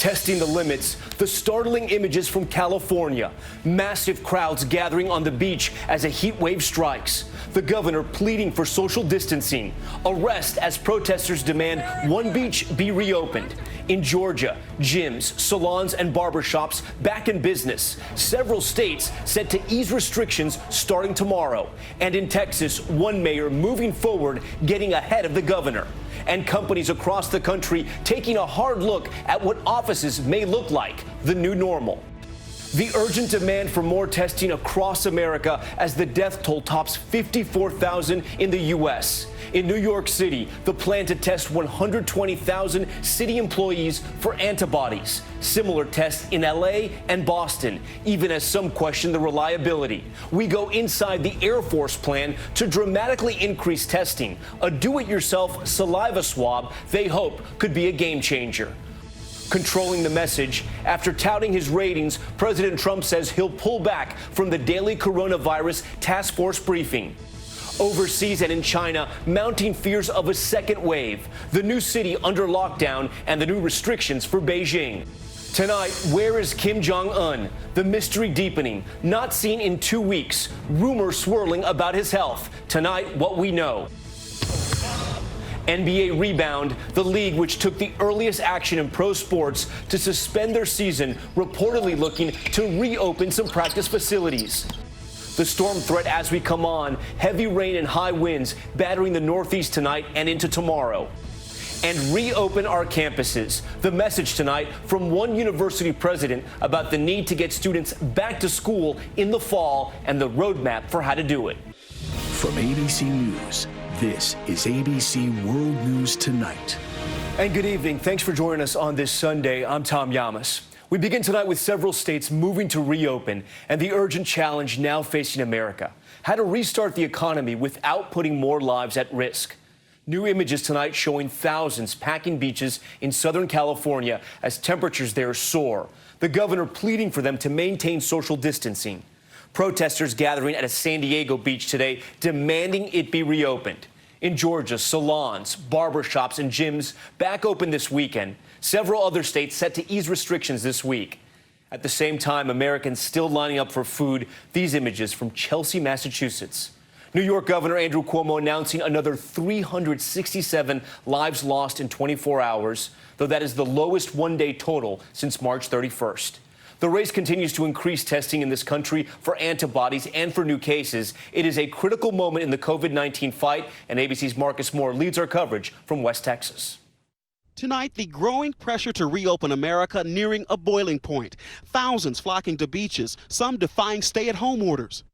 Testing the limits, the startling images from California. Massive crowds gathering on the beach as a heat wave strikes. The governor pleading for social distancing. Arrest as protesters demand one beach be reopened. In Georgia, gyms, salons, and barbershops back in business. Several states set to ease restrictions starting tomorrow. And in Texas, one mayor moving forward, getting ahead of the governor. And companies across the country taking a hard look at what offices may look like, the new normal. The urgent demand for more testing across America as the death toll tops 54,000 in the U.S. In New York City, the plan to test 120,000 city employees for antibodies. Similar tests in L.A. and Boston, even as some question the reliability. We go inside the Air Force plan to dramatically increase testing. A do-it-yourself saliva swab they hope could be a game changer. Controlling the message. After touting his ratings, President Trump says he'll pull back from the daily coronavirus task force briefing. Overseas and in China, mounting fears of a second wave. The new city under lockdown and the new restrictions for Beijing. Tonight, where is Kim Jong-un? The mystery deepening. Not seen in 2 weeks. Rumors swirling about his health. Tonight, what we know. NBA rebound, the league which took the earliest action in pro sports to suspend their season, reportedly looking to reopen some practice facilities. The storm threat as we come on, heavy rain and high winds battering the Northeast tonight and into tomorrow. And reopen our campuses. The message tonight from one university president about the need to get students back to school in the fall and the roadmap for how to do it. From ABC News, this is ABC World News Tonight. And good evening. Thanks for joining us on this Sunday. I'm Tom Yamas. We begin tonight with several states moving to reopen and the urgent challenge now facing America. How to restart the economy without putting more lives at risk. New images tonight showing thousands packing beaches in Southern California as temperatures there soar. The governor pleading for them to maintain social distancing. Protesters gathering at a San Diego beach today demanding it be reopened. In Georgia, salons, barbershops, and gyms back open this weekend. Several other states set to ease restrictions this week. At the same time, Americans still lining up for food. These images from Chelsea, Massachusetts. New York Governor Andrew Cuomo announcing another 367 lives lost in 24 hours, though that is the lowest one-day total since March 31st. The race continues to increase testing in this country for antibodies and for new cases. It is a critical moment in the COVID-19 fight, and ABC's Marcus Moore leads our coverage from West Texas. Tonight, the growing pressure to reopen America nearing a boiling point. Thousands flocking to beaches, some defying stay-at-home orders.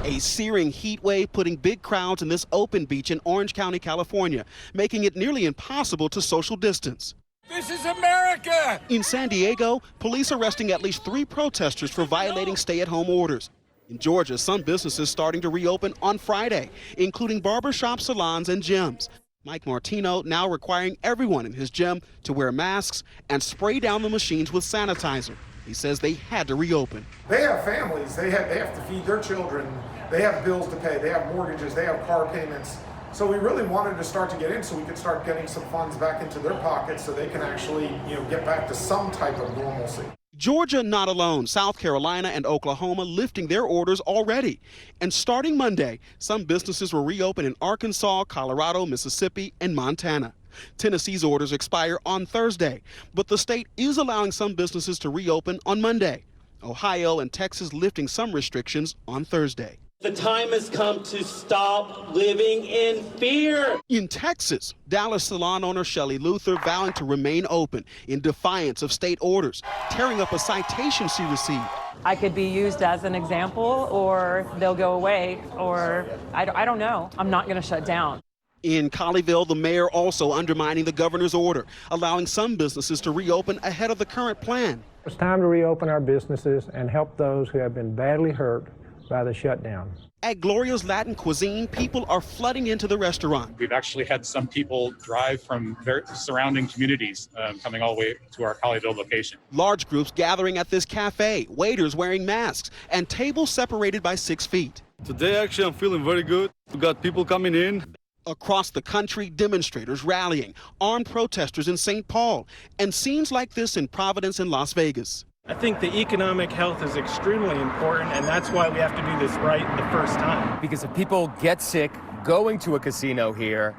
A searing heat wave putting big crowds in this open beach in Orange County, California, making it nearly impossible to social distance. This is America! In San Diego, police arresting at least 3 protesters for violating stay-at-home orders. In Georgia, some businesses starting to reopen on Friday, including barbershops, salons, and gyms. Mike Martino now requiring everyone in his gym to wear masks and spray down the machines with sanitizer. He says they had to reopen. They have families. They have to feed their children. They have bills to pay. They have mortgages. They have car payments. So we really wanted to start to get in so we could start getting some funds back into their pockets so they can actually, get back to some type of normalcy. Georgia not alone. South Carolina and Oklahoma lifting their orders already. And starting Monday, some businesses will reopen in Arkansas, Colorado, Mississippi, and Montana. Tennessee's orders expire on Thursday, but the state is allowing some businesses to reopen on Monday. Ohio and Texas lifting some restrictions on Thursday. The time has come to stop living in fear. In Texas, Dallas salon owner Shelley Luther vowing to remain open in defiance of state orders, tearing up a citation she received. I could be used as an example, or they'll go away, or I don't know. I'm not going to shut down. In Colleyville, the mayor also undermining the governor's order, allowing some businesses to reopen ahead of the current plan. It's time to reopen our businesses and help those who have been badly hurt by the shutdown. At Gloria's Latin Cuisine, people are flooding into the restaurant. We've actually had some people drive from surrounding communities coming all the way to our Colleyville location. Large groups gathering at this cafe, waiters wearing masks, and tables separated by 6 feet. Today, actually, I'm feeling very good. We got people coming in. Across the country, demonstrators rallying, armed protesters in St. Paul, and scenes like this in Providence and Las Vegas. I think the economic health is extremely important, and that's why we have to do this right the first time. Because if people get sick going to a casino here,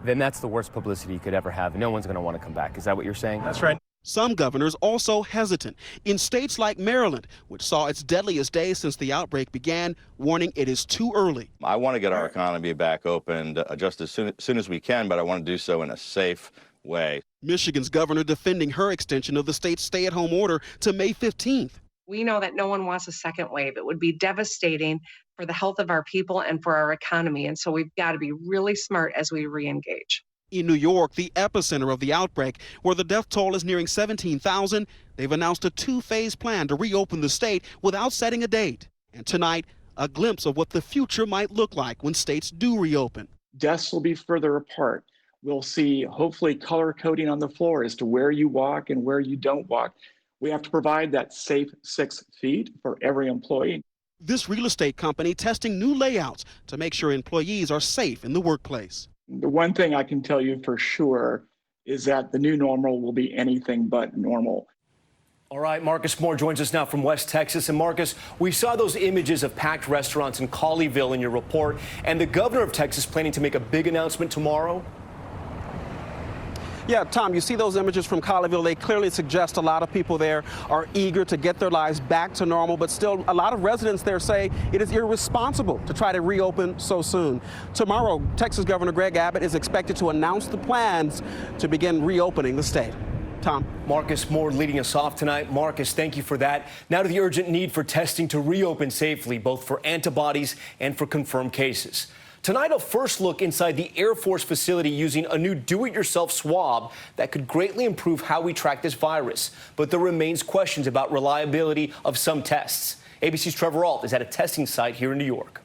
then that's the worst publicity you could ever have. No one's going to want to come back. Is that what you're saying? That's right. Some governors also hesitant. In states like Maryland, which saw its deadliest day since the outbreak began, warning it is too early. I want to get our economy back open just as soon as we can, but I want to do so in a safe way. Michigan's governor defending her extension of the state's stay-at-home order to May 15th. We know that no one wants a second wave. It would be devastating for the health of our people and for our economy. And so we've got to be really smart as we re-engage. In New York, the epicenter of the outbreak, where the death toll is nearing 17,000, they've announced a two-phase plan to reopen the state without setting a date. And tonight, a glimpse of what the future might look like when states do reopen. Desks will be further apart. We'll see, hopefully, color coding on the floor as to where you walk and where you don't walk. We have to provide that safe 6 feet for every employee. This real estate company testing new layouts to make sure employees are safe in the workplace. The one thing I can tell you for sure is that the new normal will be anything but normal. All right, Marcus Moore joins us now from West Texas. And Marcus, we saw those images of packed restaurants in Colleyville in your report, and the governor of Texas planning to make a big announcement tomorrow. Yeah, Tom, you see those images from Colleyville. They clearly suggest a lot of people there are eager to get their lives back to normal, but still a lot of residents there say it is irresponsible to try to reopen so soon. Tomorrow, Texas Governor Greg Abbott is expected to announce the plans to begin reopening the state. Tom. Marcus Moore leading us off tonight. Marcus, thank you for that. Now to the urgent need for testing to reopen safely, both for antibodies and for confirmed cases. Tonight, a first look inside the Air Force facility using a new do-it-yourself swab that could greatly improve how we track this virus. But there remains questions about reliability of some tests. ABC's Trevor Ault is at a testing site here in New York.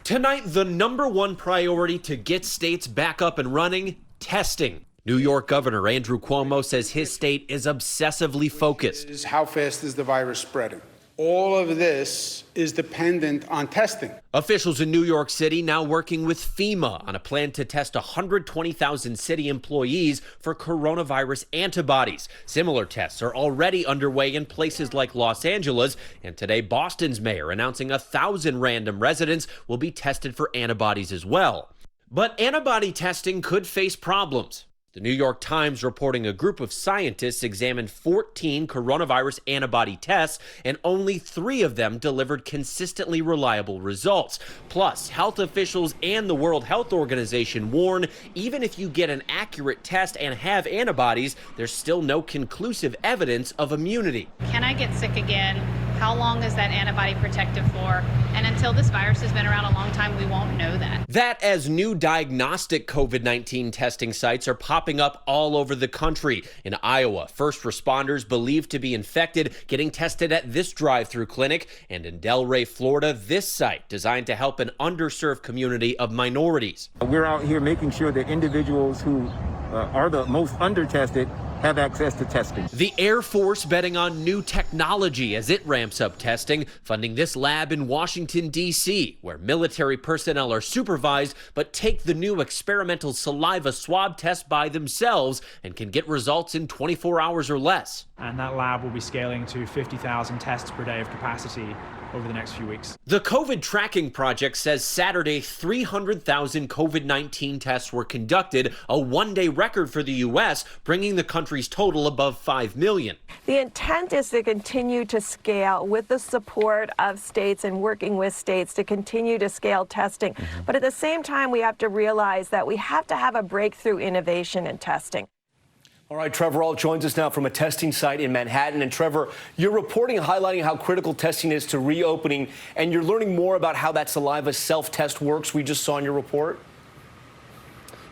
Tonight, the #1 priority to get states back up and running, testing. New York Governor Andrew Cuomo says his state is obsessively focused. How fast is the virus spreading? All of this is dependent on testing. Officials in New York City now working with FEMA on a plan to test 120,000 city employees for coronavirus antibodies. Similar tests are already underway in places like Los Angeles, and today Boston's mayor announcing 1,000 random residents will be tested for antibodies as well. But antibody testing could face problems. The New York Times reporting a group of scientists examined 14 coronavirus antibody tests, and only 3 of them delivered consistently reliable results. Plus, health officials and the World Health Organization warn even if you get an accurate test and have antibodies, there's still no conclusive evidence of immunity. Can I get sick again? How long is that antibody protective for? And until this virus has been around a long time, we won't know that. That as new diagnostic COVID-19 testing sites are popping up all over the country. In Iowa, first responders believed to be infected getting tested at this drive-through clinic. And in Delray, Florida, this site designed to help an underserved community of minorities. We're out here making sure that individuals who are the most under-tested have access to testing. The Air Force betting on new technology as it ramps up testing, funding this lab in Washington, D.C., where military personnel are supervised but take the new experimental saliva swab test by themselves and can get results in 24 hours or less. And that lab will be scaling to 50,000 tests per day of capacity over the next few weeks. The COVID Tracking Project says Saturday 300,000 COVID-19 tests were conducted, a one-day record for the U.S., bringing the country's total above 5 million. The intent is to continue to scale with the support of states and working with states to continue to scale testing. But at the same time, we have to realize that we have to have a breakthrough innovation in testing. All right, Trevor Ault joins us now from a testing site in Manhattan. And Trevor, you're reporting highlighting how critical testing is to reopening, and you're learning more about how that saliva self-test works we just saw in your report.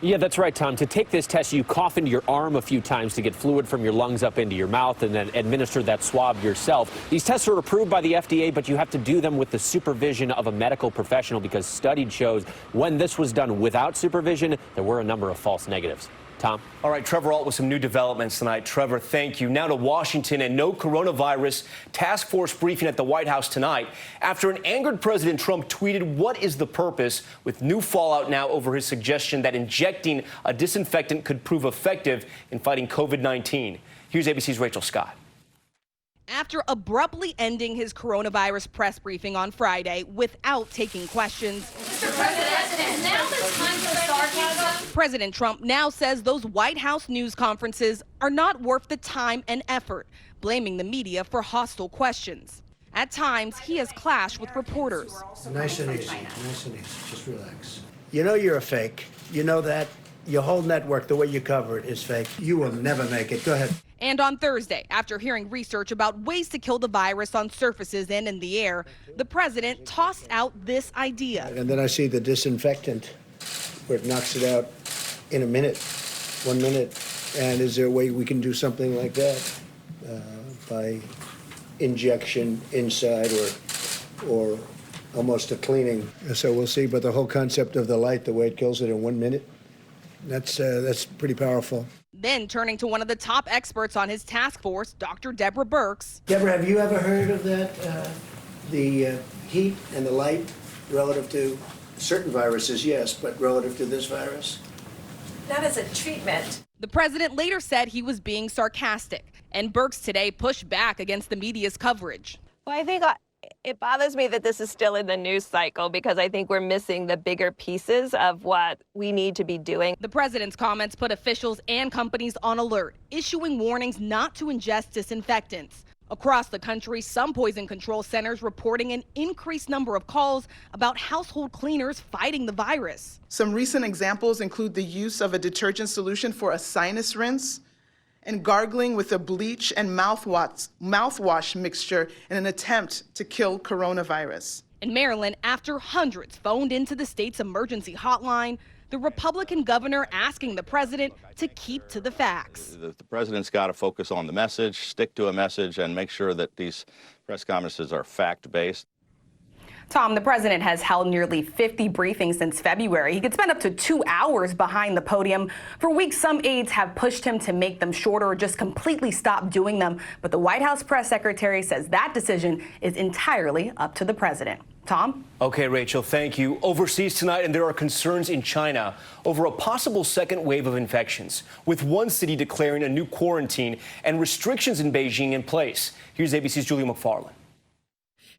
Yeah, that's right, Tom. To take this test, you cough into your arm a few times to get fluid from your lungs up into your mouth and then administer that swab yourself. These tests are approved by the FDA, but you have to do them with the supervision of a medical professional because studies shows when this was done without supervision, there were a number of false negatives. Tom? All right, Trevor Ault with some new developments tonight. Trevor, thank you. Now to Washington, and no coronavirus task force briefing at the White House tonight after an angered President Trump tweeted, "What is the purpose?" with new fallout now over his suggestion that injecting a disinfectant could prove effective in fighting COVID-19. Here's ABC's Rachel Scott. After abruptly ending his coronavirus press briefing on Friday without taking questions, Mr. President, now the time for sarcasm. President Trump now says those White House news conferences are not worth the time and effort, blaming the media for hostile questions. At times, he has clashed with reporters. Nice and easy, nice and easy. Just relax. You know you're a fake. You know that. Your whole network, the way you cover it, is fake. You will never make it. Go ahead. And on Thursday, after hearing research about ways to kill the virus on surfaces and in the air, the president tossed out this idea. And then I see the disinfectant where it knocks it out in a minute, 1 minute. And is there a way we can do something like that by injection inside or almost a cleaning? So we'll see. But the whole concept of the light, the way it kills it in 1 minute, that's pretty powerful. Then turning to one of the top experts on his task force, Dr. Deborah Birx. Deborah, have you ever heard of that? The heat and the light relative to certain viruses, yes, but relative to this virus? Not as a treatment. The president later said he was being sarcastic, and Birx today pushed back against the media's coverage. Well, I think it bothers me that this is still in the news cycle because I think we're missing the bigger pieces of what we need to be doing. The president's comments put officials and companies on alert, issuing warnings not to ingest disinfectants. Across the country, some poison control centers reporting an increased number of calls about household cleaners fighting the virus. Some recent examples include the use of a detergent solution for a sinus rinse and gargling with a bleach and mouthwash mixture in an attempt to kill coronavirus. In Maryland, after hundreds phoned into the state's emergency hotline, the Republican governor asking the president to keep to the facts. The president's got to focus on the message, stick to a message, and make sure that these press conferences are fact-based. Tom, the president has held nearly 50 briefings since February. He could spend up to 2 hours behind the podium. For weeks, some aides have pushed him to make them shorter or just completely stop doing them. But the White House press secretary says that decision is entirely up to the president. Tom? Okay, Rachel, thank you. Overseas tonight, and there are concerns in China over a possible second wave of infections, with one city declaring a new quarantine and restrictions in Beijing in place. Here's ABC's Julia McFarland.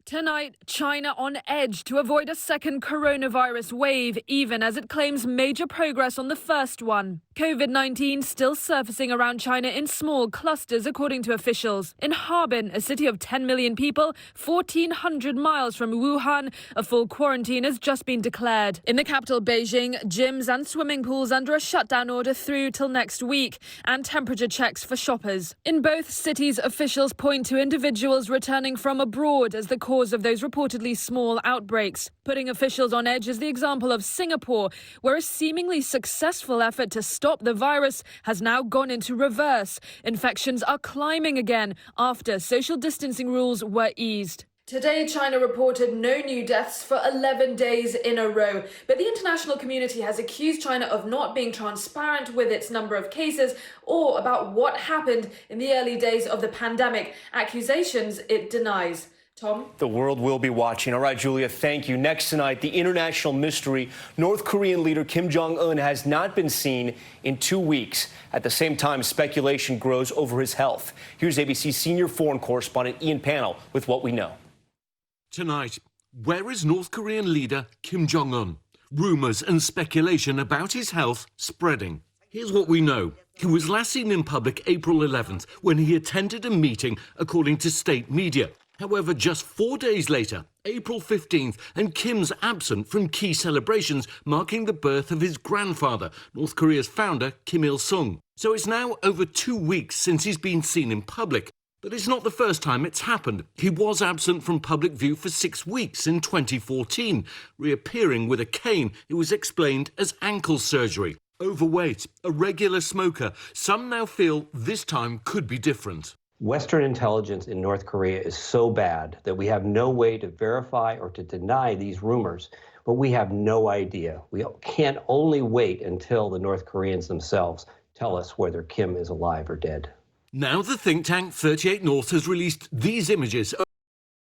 Tonight, China on edge to avoid a second coronavirus wave, even as it claims major progress on the first one. COVID-19 still surfacing around China in small clusters, according to officials. In Harbin, a city of 10 million people, 1,400 miles from Wuhan, a full quarantine has just been declared. In the capital, Beijing, gyms and swimming pools under a shutdown order through till next week, and temperature checks for shoppers. In both cities, officials point to individuals returning from abroad as the cause of those reportedly small outbreaks. Putting officials on edge is the example of Singapore, where a seemingly successful effort to stop the virus has now gone into reverse. Infections are climbing again after social distancing rules were eased. Today, China reported no new deaths for 11 days in a row. But the international community has accused China of not being transparent with its number of cases or about what happened in the early days of the pandemic. Accusations it denies. Tom? The world will be watching. All right, Julia, thank you. Next tonight, the international mystery. North Korean leader Kim Jong-un has not been seen in 2 weeks. At the same time, speculation grows over his health. Here's ABC's senior foreign correspondent Ian Pannell with what we know. Tonight, where is North Korean leader Kim Jong-un? Rumours and speculation about his health spreading. Here's what we know. He was last seen in public April 11th when he attended a meeting, according to state media. However, just 4 days later, April 15th, and Kim's absent from key celebrations marking the birth of his grandfather, North Korea's founder, Kim Il-sung. So it's now over 2 weeks since he's been seen in public. But it's not the first time it's happened. He was absent from public view for 6 weeks in 2014, reappearing with a cane. It was explained as ankle surgery. Overweight, a regular smoker. Some now feel this time could be different. Western intelligence in North Korea is so bad that we have no way to verify or to deny these rumors, but we have no idea. We can't only wait until the North Koreans themselves tell tell us whether Kim is alive or dead. Now the think tank 38 North has released these images